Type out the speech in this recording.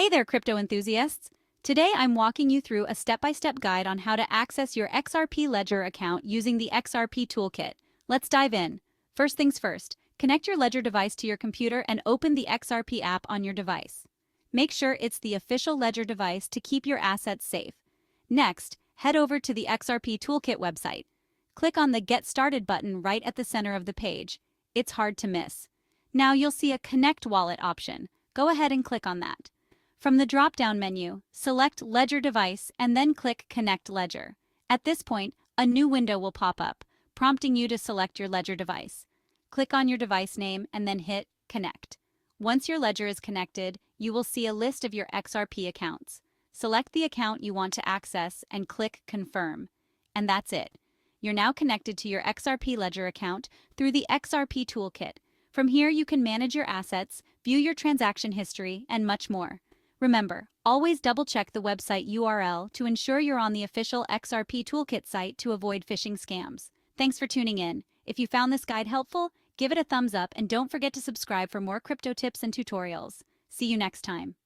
Hey there, crypto enthusiasts! Today I'm walking you through a step-by-step guide on how to access your XRP Ledger account using the XRP Toolkit. Let's dive in. First things first, connect your Ledger device to your computer and open the XRP app on your device. Make sure it's the official Ledger device to keep your assets safe. Next, head over to the XRP Toolkit website. Click on the Get Started button right at the center of the page. It's hard to miss. Now you'll see a Connect Wallet option. Go ahead and click on that. From the drop-down menu, select Ledger Device and then click Connect Ledger. At this point, a new window will pop up, prompting you to select your Ledger device. Click on your device name and then hit Connect. Once your Ledger is connected, you will see a list of your XRP accounts. Select the account you want to access and click Confirm. And that's it. You're now connected to your XRP Ledger account through the XRP Toolkit. From here, you can manage your assets, view your transaction history, and much more. Remember, always double-check the website URL to ensure you're on the official XRP Toolkit site to avoid phishing scams. Thanks for tuning in. If you found this guide helpful, give it a thumbs up and don't forget to subscribe for more crypto tips and tutorials. See you next time.